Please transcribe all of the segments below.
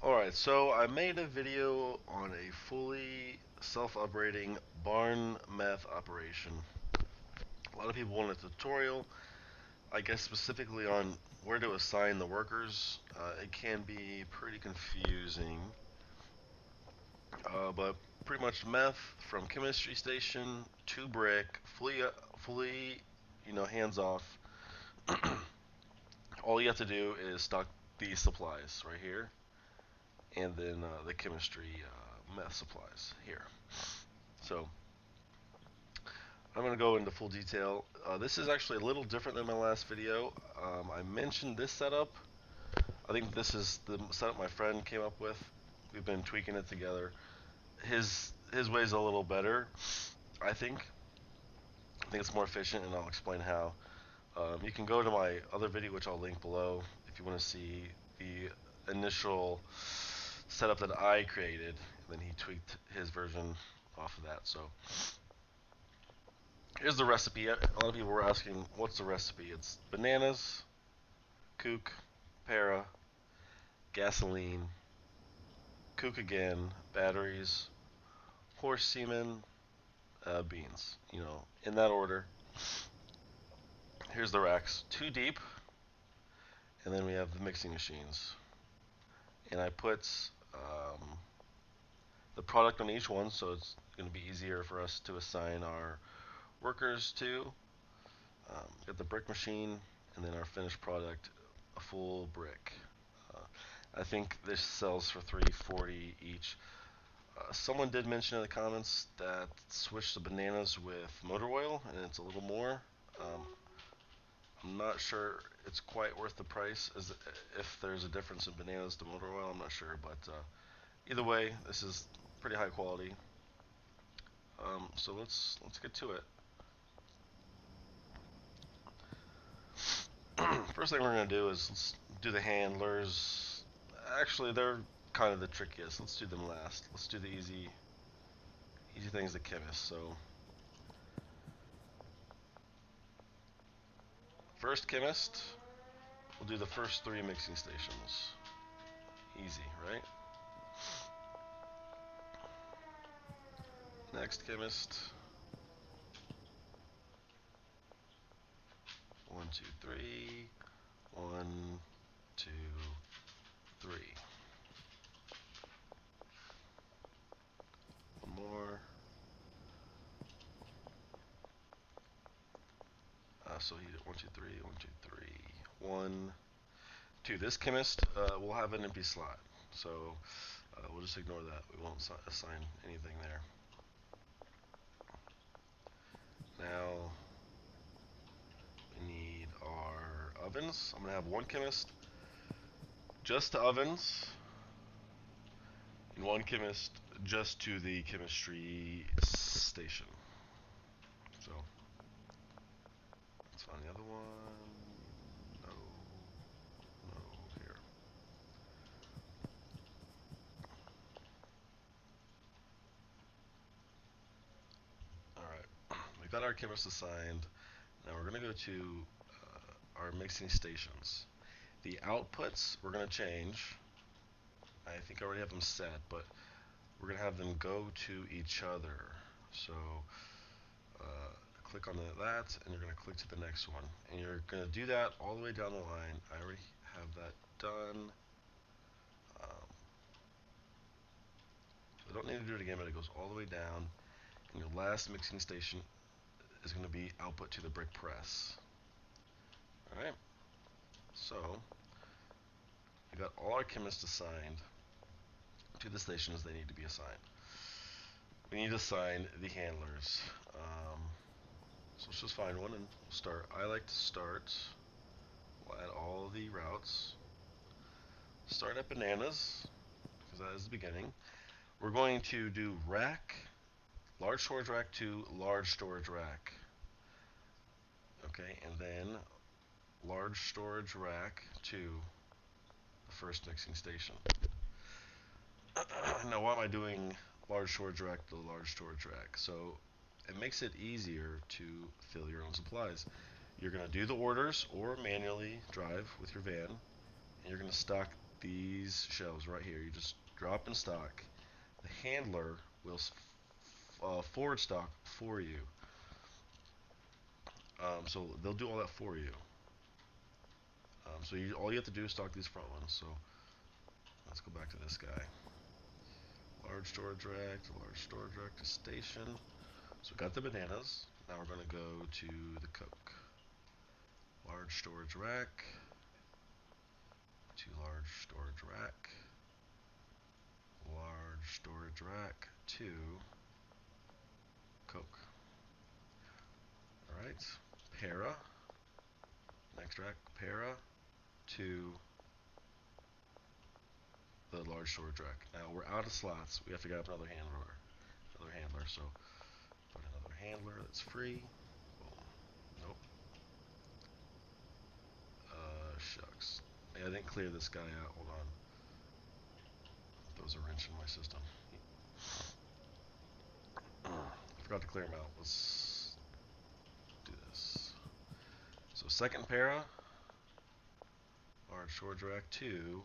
Alright, so I made a video on a fully self-operating barn meth operation. A lot of people want a tutorial, I guess specifically on where to assign the workers. It can be pretty confusing, but pretty much meth from chemistry station to brick, fully, hands off. All you have to do is stock these supplies right here, and then the chemistry meth supplies here. So I'm going to go into full detail. This is actually a little different than my last video. I mentioned this setup. I think this is the setup my friend came up with. We've been tweaking it together. His way is a little better, I think. I think it's more efficient, and I'll explain how. You can go to my other video, which I'll link below, if you want to see the initial setup that I created, and then he tweaked his version off of that. So here's the recipe. A lot of people were asking, what's the recipe? It's bananas, kook, para, gasoline, kook again, batteries, horse semen, beans. In that order. Here's the racks. 2 deep, and then we have the mixing machines. And I put the product on each one, so it's going to be easier for us to assign our workers to. Got the brick machine, and then our finished product, a full brick. I think this sells for $3.40 each. Someone did mention in the comments that switch the bananas with motor oil, and it's a little more. I'm not sure it's quite worth the price. If there's a difference in bananas to motor oil, I'm not sure, but either way, this is pretty high quality. So let's get to it. First thing we're going to do is let's do the handlers. Actually, they're kind of the trickiest. Let's do them last. Let's do the easy things, the chemist. So first chemist, we'll do the first 3 mixing stations. Easy, right? Next chemist. 1, 2, 3. 1, 2, 3. One more. So he did 1, 2, 3. 1, 2, 3. 1, 2. This chemist will have an empty slot, so we'll just ignore that. We won't assign anything there. Now we need our ovens. I'm going to have 1 chemist just to ovens, and 1 chemist just to the chemistry station. So let's find the other one. No, here. Alright, we got our chemist assigned. Now we're going to go to our mixing stations. The outputs we're going to change. I think I already have them set, but we're going to have them go to each other. So click on that, and you're going to click to the next one. And you're going to do that all the way down the line. I already have that done. I don't need to do it again, but it goes all the way down. And your last mixing station is going to be output to the brick press. Alright, so we got all our chemists assigned to the stations they need to be assigned. We need to assign the handlers. So let's just find one and we'll start. I like to start. We'll add all the routes. Start at bananas, because that is the beginning. We're going to do rack, large storage rack to large storage rack. Okay, and then large storage rack to the first mixing station. Now, why am I doing large storage rack to large storage rack? So it makes it easier to fill your own supplies. You're going to do the orders or manually drive with your van, and you're going to stock these shelves right here. You just drop in stock. The handler will forward stock for you. So they'll do all that for you. So all you have to do is stock these front ones. So let's go back to this guy. Large storage rack to large storage rack to station. So we got the bananas. Now we're going to go to the Coke. Large storage rack to large storage rack. Large storage rack to Coke. Alright. Para. Next rack, para to the large storage rack. Now we're out of slots. We have to get up another handler. So put another handler that's free. Boom. Nope. Shucks. Yeah, I didn't clear this guy out. Hold on. There was a wrench in my system. I forgot to clear him out. Let's do this. So second para. Large storage rack 2.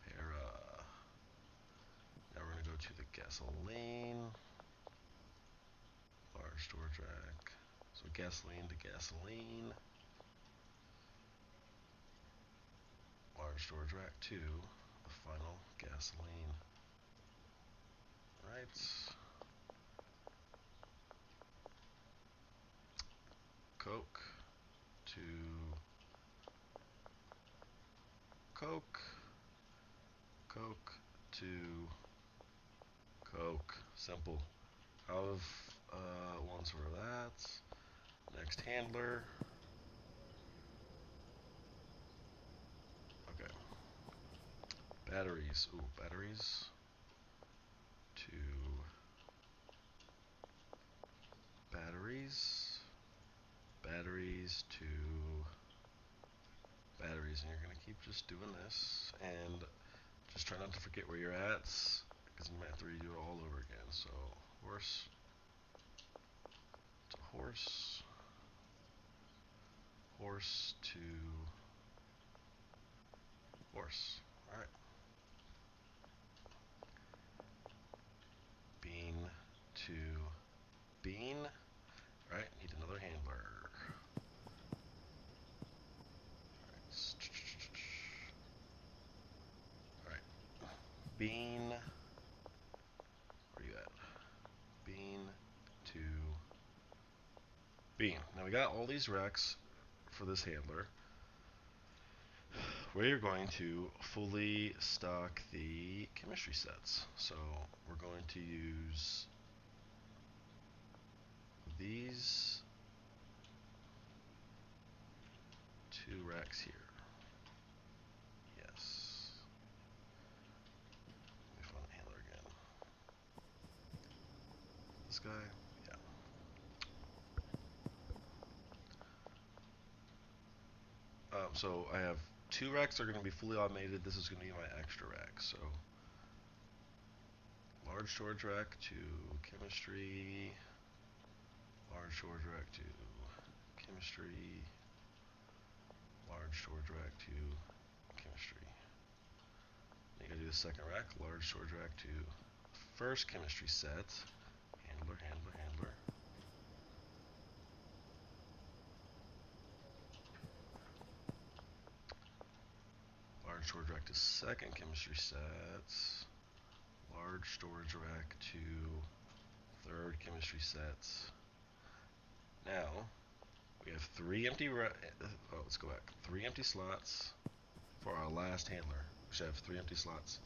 Para. Now we're going to go to the gasoline. Large storage rack. So gasoline to gasoline. Large storage rack 2. The final gasoline. Right. Coke to Coke. Coke to Coke. Simple. Out of ones for that. Next handler. Okay. Batteries. Ooh, batteries. To batteries. Batteries to batteries. And you're going to keep just doing this. And just try not to forget where you're at, because you might have to redo it all over again. So horse to horse. Horse to horse. Alright. Bean to bean. Alright, need another handler. Alright. Bean. Where you at? Bean to bean. Now we got all these racks for this handler. We're going to fully stock the chemistry sets. So we're going to use these 2 racks here. Yes. Let me find the handler again. This guy? Yeah. So I have 2 racks that are going to be fully automated. This is going to be my extra rack. So large storage rack to chemistry. Large storage rack to chemistry. Large storage rack to chemistry. You gotta do the second rack. Large storage rack to first chemistry set. Handler, handler, handler. Large storage rack to second chemistry set. Large storage rack to third chemistry sets. Now we have 3 empty. Let's go back. 3 empty slots for our last handler. We should have 3 empty slots.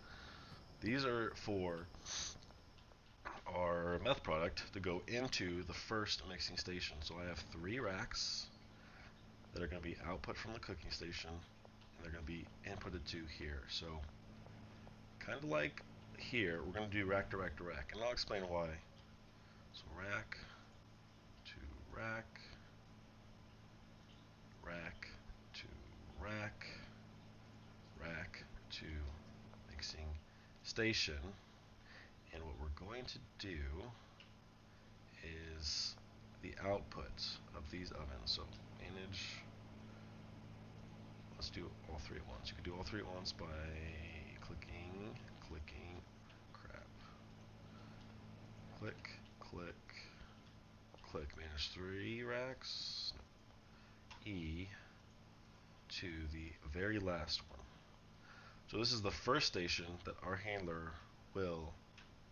These are for our meth product to go into the first mixing station. So I have 3 racks that are going to be output from the cooking station, and they're going to be inputted to here. So kind of like here, we're going to do rack to rack to rack, and I'll explain why. So rack to rack, rack to rack, rack to mixing station. And what we're going to do is the output of these ovens. So manage let's do all three at once. You can do all three at once by clicking, crap. Click, manage 3 racks, E to the very last one. So this is the first station that our handler will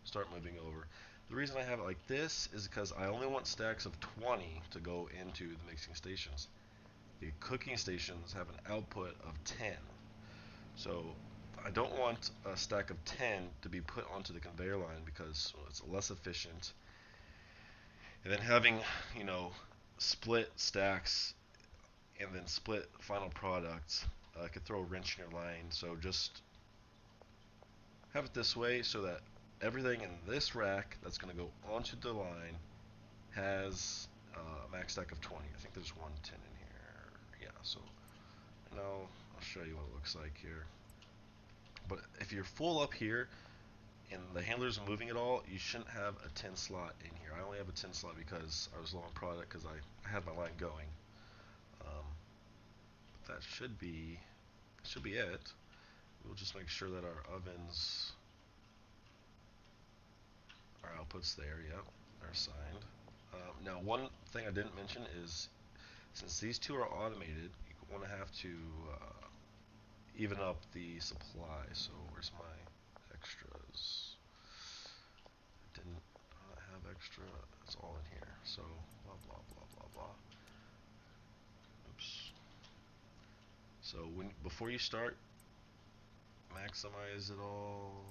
start moving over. The reason I have it like this is because I only want stacks of 20 to go into the mixing stations. The cooking stations have an output of 10. So I don't want a stack of 10 to be put onto the conveyor line because it's less efficient. And then having, split stacks and then split final products could throw a wrench in your line. So just have it this way so that everything in this rack that's going to go onto the line has a max stack of 20. I think there's 110 in here. Yeah, so I'll show you what it looks like here. But if you're full up here and the handler's moving it all, you shouldn't have a 10 slot in here. I only have a 10 slot because I was low on product because I had my line going. But that should be it. We'll just make sure that our ovens, our outputs there, yep, are assigned. Now one thing I didn't mention is since these two are automated, you want to have to even up the supply. So where's my extras? I didn't have extra. It's all in here. So blah blah blah blah blah. Oops. So before you start, maximize it all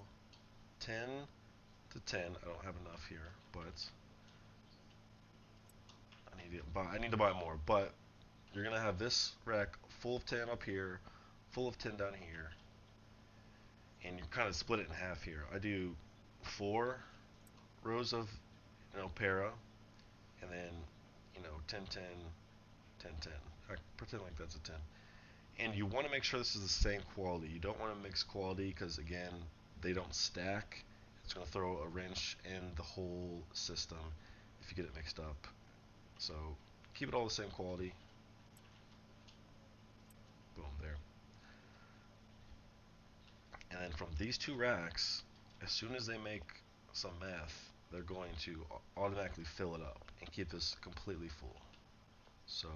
10 to 10. I don't have enough here, but I need to buy more. But you're gonna have this rack full of 10 up here, full of 10 down here, and you kind of split it in half here. I do 4 rows of para, and then 10 10 10 10. I pretend like that's a 10. And you want to make sure this is the same quality. You don't want to mix quality because again they don't stack. It's going to throw a wrench in the whole system if you get it mixed up. So keep it all the same quality. Boom, there. And then from these 2 racks, as soon as they make some meth, they're going to automatically fill it up and keep this completely full. So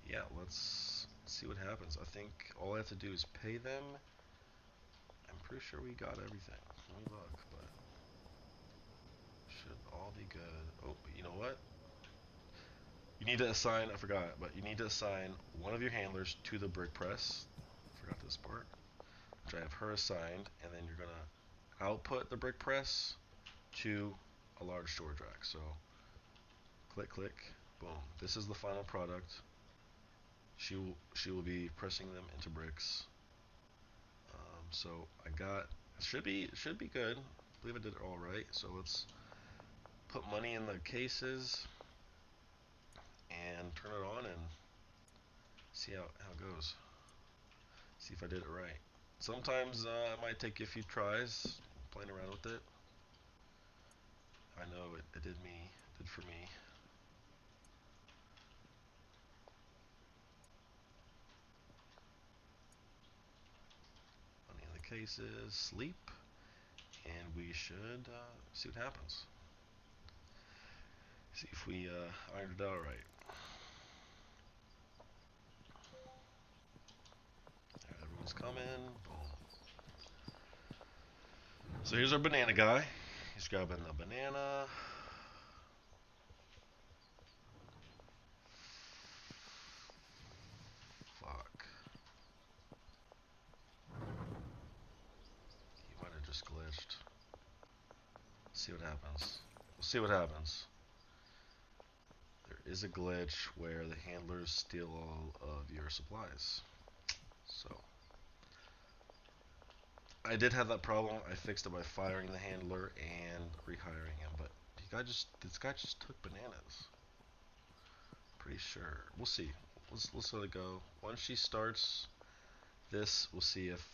yeah, let's see what happens. I think all I have to do is pay them. I'm pretty sure we got everything. Let me look, but should all be good. Oh, but you know what? You need to assign, I forgot, but you need to assign one of your handlers to the brick press. Forgot this part. Which I have her assigned, and then you're gonna output the brick press to a large storage rack. So click, boom. This is the final product. She will be pressing them into bricks. So I got should be good. I believe I did it all right. So let's put money in the cases and turn it on and see how it goes. See if I did it right. Sometimes it might take you a few tries playing around with it. I know it did for me. Money in the cases, sleep, and we should see what happens. See if we ironed it out right. Everyone's coming. Boom. So here's our banana guy. He's grabbing the banana. Fuck. He might have just glitched. See what happens. We'll see what happens. There is a glitch where the handlers steal all of your supplies. So I did have that problem. I fixed it by firing the handler and rehiring him, but this guy just took bananas. Pretty sure. We'll see. Let's let it go. Once she starts this, we'll see if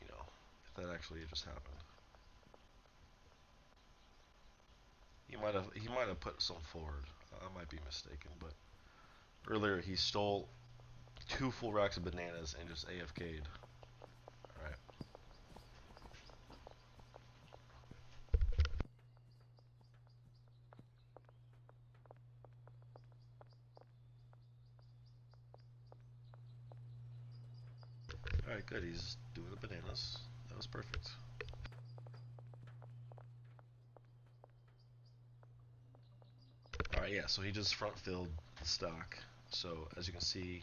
if that actually just happened. He might have put some forward. I might be mistaken, but Earlier, he stole 2 full racks of bananas and just AFK'd. Alright. Alright, good. He's doing the bananas. That was perfect. Alright, yeah, so he just front filled the stock. So, as you can see,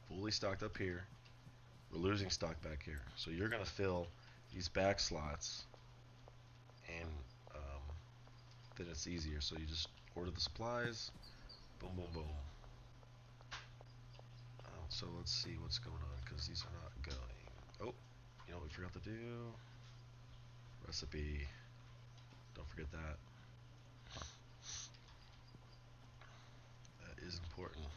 fully stocked up here. We're losing stock back here. So you're going to fill these back slots, and then it's easier. So you just order the supplies, boom, boom, boom. So let's see what's going on, because these are not going. Oh, you know what we forgot to do? Recipe. Don't forget that. That is important.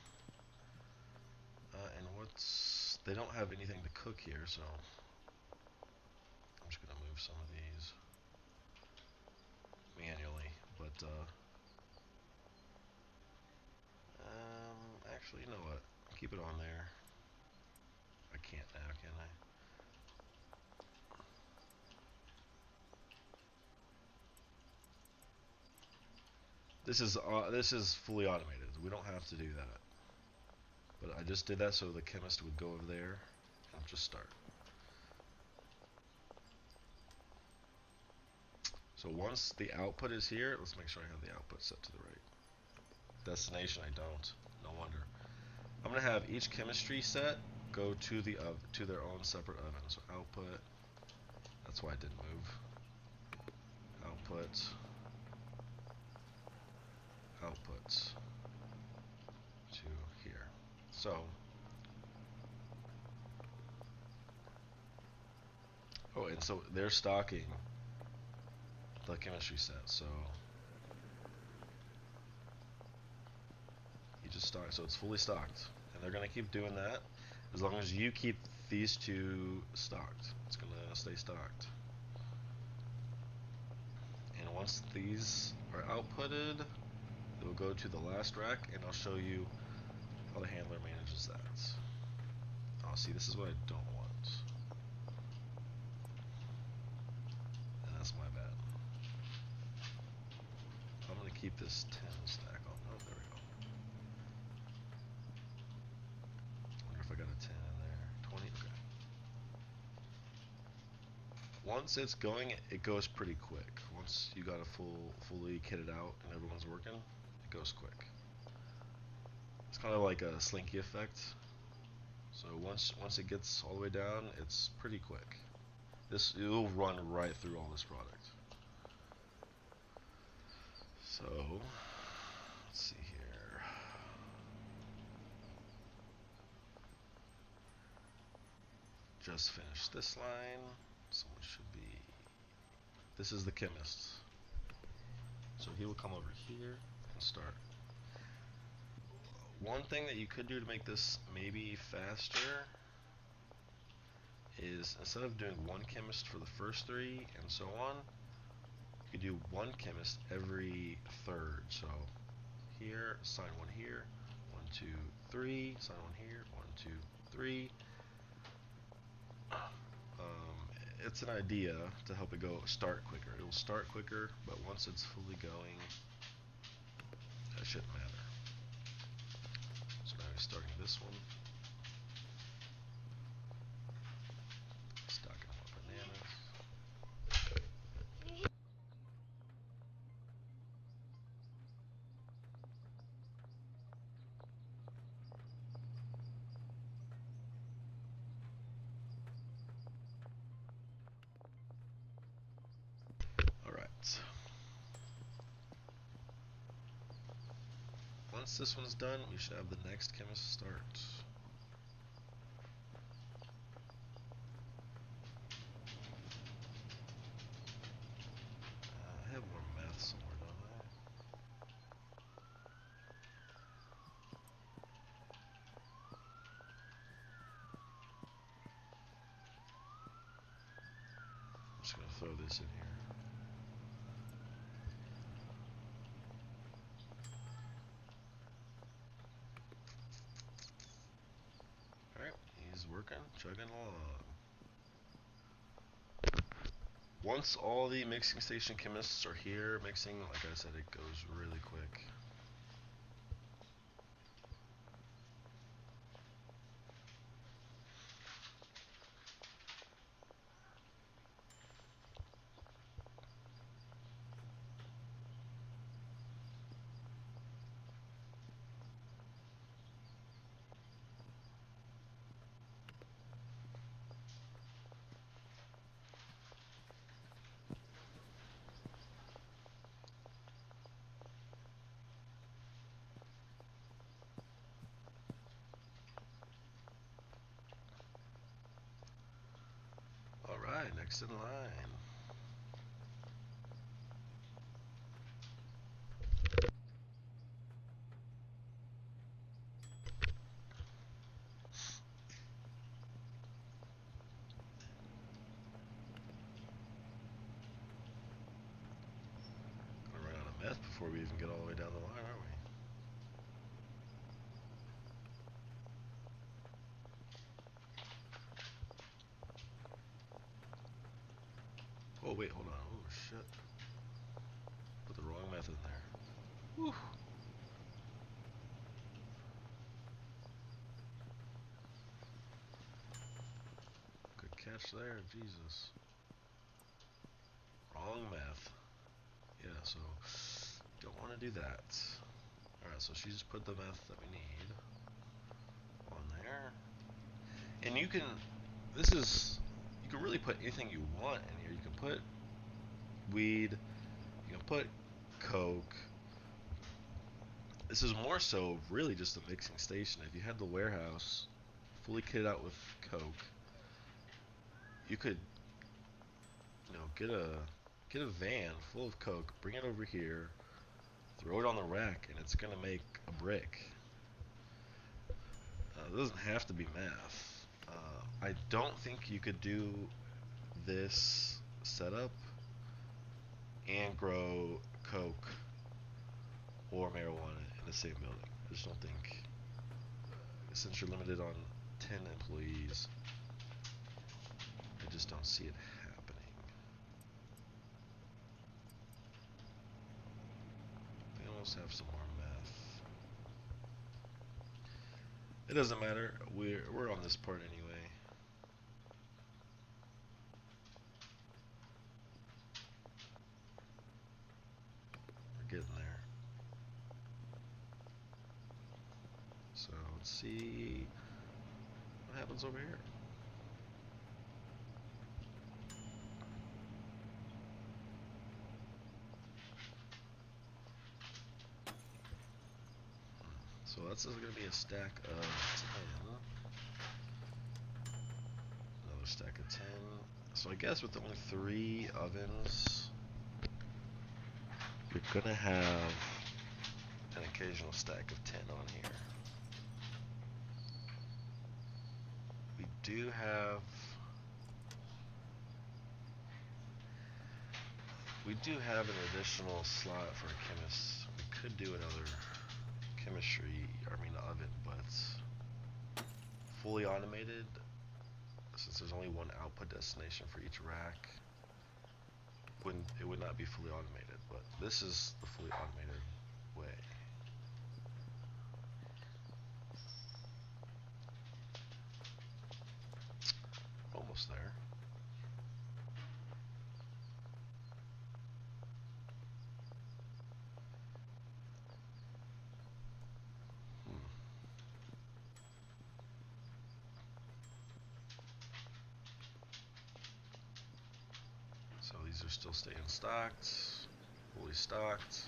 And what's... They don't have anything to cook here, so I'm just going to move some of these manually. But, actually, you know what? Keep it on there. I can't now, can I? This is fully automated. We don't have to do that. But I just did that so the chemist would go over there and just start. So once the output is here, let's make sure I have the output set to the right. Destination, I don't. No wonder. I'm gonna have each chemistry set go to their own separate oven. So output. That's why I didn't move. Output. Output to here. So. Oh, and so they're stocking the chemistry set. So. You just stock, so it's fully stocked, and they're gonna keep doing that as long as you keep these 2 stocked. It's gonna stay stocked. And once these are outputted, it will go to the last rack, and I'll show you how the handler manages that. Oh, see, this is what I don't want, and that's my bad. I'm gonna keep this 10 stack on. Oh, there we go. I got a 10 in there. 20, okay. Once it's going, it goes pretty quick. Once you got a fully kitted out and everyone's working, it goes quick. It's kind of like a slinky effect. So once it gets all the way down, it's pretty quick. It'll run right through all this product. So let's see here. Just finished this line. Someone should be. This is the chemist. So he will come over here and start. One thing that you could do to make this maybe faster is instead of doing 1 chemist for the first 3 and so on, you could do 1 chemist every third. So here, assign 1 here, 1, 2, 3, assign 1 here, 1, 2, 3. It's an idea to help it start quicker. It will start quicker, but once it's fully going, that shouldn't matter. So now he's starting this one. Stocking more bananas. Alright. Once this one's done, we should have the next chemist start. I have more math somewhere, don't I? I'm just gonna throw this in here. He's working, chugging along. Once all the mixing station chemists are here mixing, like I said, it goes really quick. Alright, next in line. Gonna run out of meth before we even get all the way down the line, aren't we? Oh wait, hold on. Oh shit. Put the wrong meth in there. Whew. Good catch there, Jesus. Wrong meth. Yeah, so don't want to do that. Alright, so she just put the meth that we need on there. And you can, you can really put anything you want in here. You can put weed, you can put coke. This is more so really just a mixing station. If you had the warehouse fully kitted out with coke, you could, get a van full of coke, bring it over here, throw it on the rack, and it's gonna make a brick. It doesn't have to be meth. I don't think you could do this setup and grow coke or marijuana in the same building. I just don't think, since you're limited on 10 employees, I just don't see it happening. They almost have some more meth. It doesn't matter. We're on this part anyway. We're getting there. So let's see what happens over here. So that's going to be a stack of 10. Another stack of 10. So I guess with only 3 ovens, you're going to have an occasional stack of 10 on here. We do have an additional slot for a chemist. We could do another oven, but fully automated, since there's only one output destination for each rack, it would not be fully automated, but this is the fully automated way. Almost there. So these are still staying stocked, fully stocked.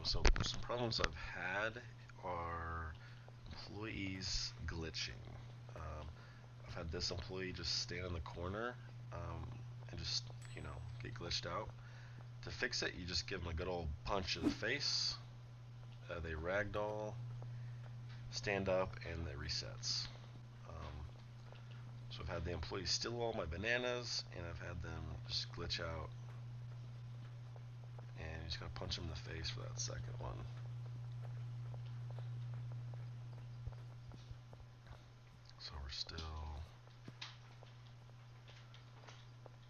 So some problems I've had are employees glitching. I've had this employee just stand in the corner and just, get glitched out. To fix it, you just give them a good old punch in the face. They ragdoll, stand up, and it resets. So I've had the employees steal all my bananas, and I've had them just glitch out. And you just gotta punch them in the face for that second one. So we're still...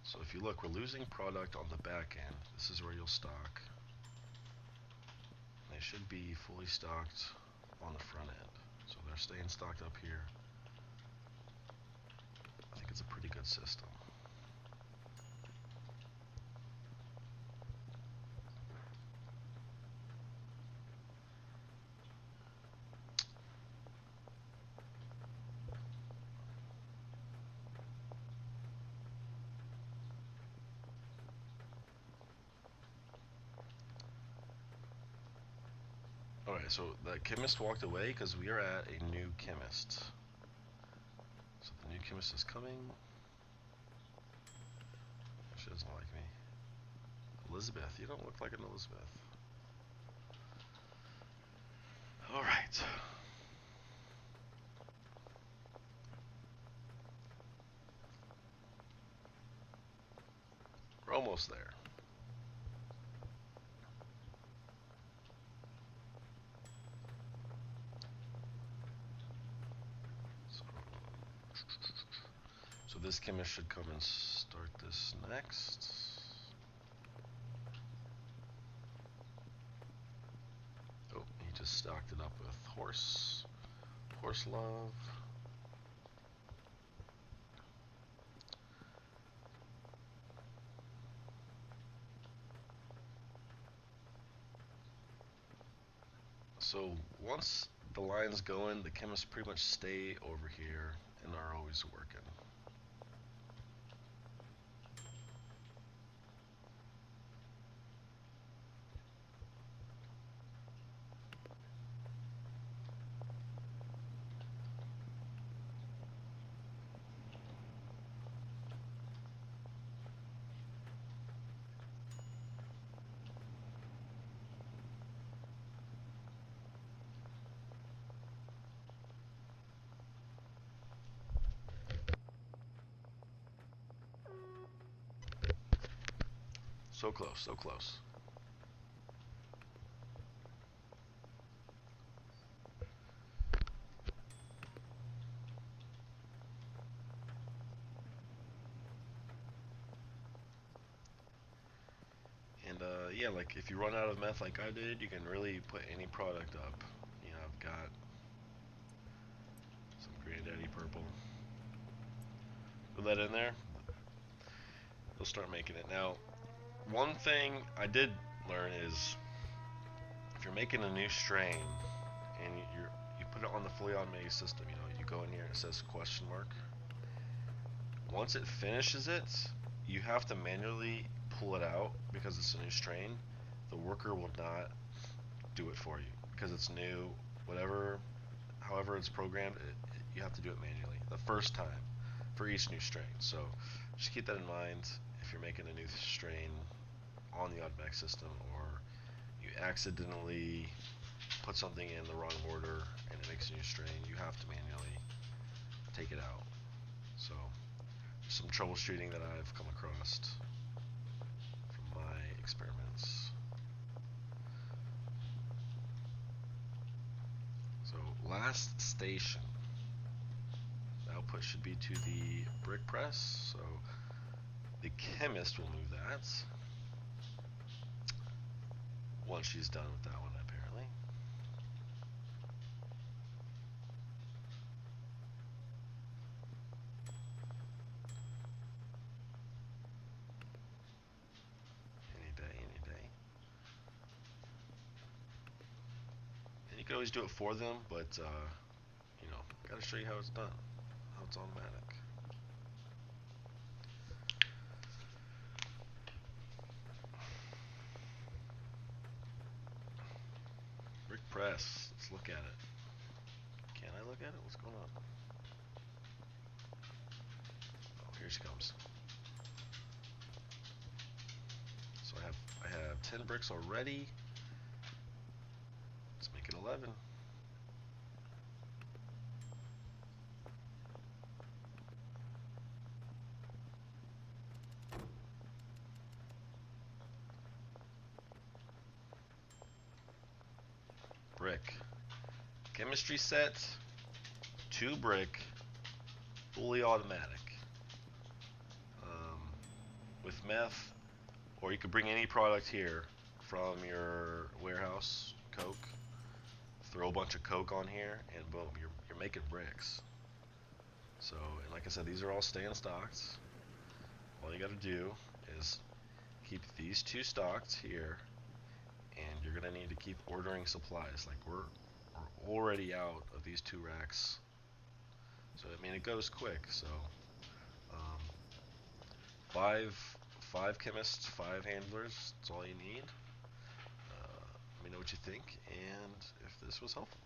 So if you look, we're losing product on the back end. This is where you'll stock. They should be fully stocked on the front end. So they're staying stocked up here. I think it's a pretty good system. Alright, so the chemist walked away because we are at a new chemist. So the new chemist is coming. She doesn't like me. Elizabeth, you don't look like an Elizabeth. Alright. We're almost there. So this chemist should come and start this next. Oh, he just stocked it up with horse love. So once the line's going, the chemists pretty much stay over here and are always working. So close, so close. And yeah, like if you run out of meth like I did, you can really put any product up. You know, I've got some Granddaddy Purple. Put that in there, you'll start making it. Now, one thing I did learn is if you're making a new strain and you put it on the fully automated system, you know, you go in here and it says question mark. Once it finishes it, you have to manually pull it out because it's a new strain. The worker will not do it for you because it's new. However it's programmed, you have to do it manually the first time for each new strain. So just keep that in mind if you're making a new strain on the automatic system, or you accidentally put something in the wrong order and it makes a new strain, you have to manually take it out. So some troubleshooting that I've come across from my experiments. So last station, the output should be to the brick press, so the chemist will move that once she's done with that one, apparently. Any day, any day. And you can always do it for them, but you know, gotta show you how it's done, how it's automatic. Brick press, let's look at it. Can I look at it? What's going on? Oh, here she comes. So I have 10 bricks already. Let's make it 11. chemistry set, 2 brick, fully automatic. With meth, or you could bring any product here from your warehouse, Coke, throw a bunch of Coke on here, and boom, you're making bricks. So, and like I said, these are all stand stocked. All you got to do is keep these 2 stocked here, and you're gonna need to keep ordering supplies. Like we're already out of these 2 racks, so I mean it goes quick. So um, five chemists, 5 handlers. That's all you need. Let me know what you think, and if this was helpful.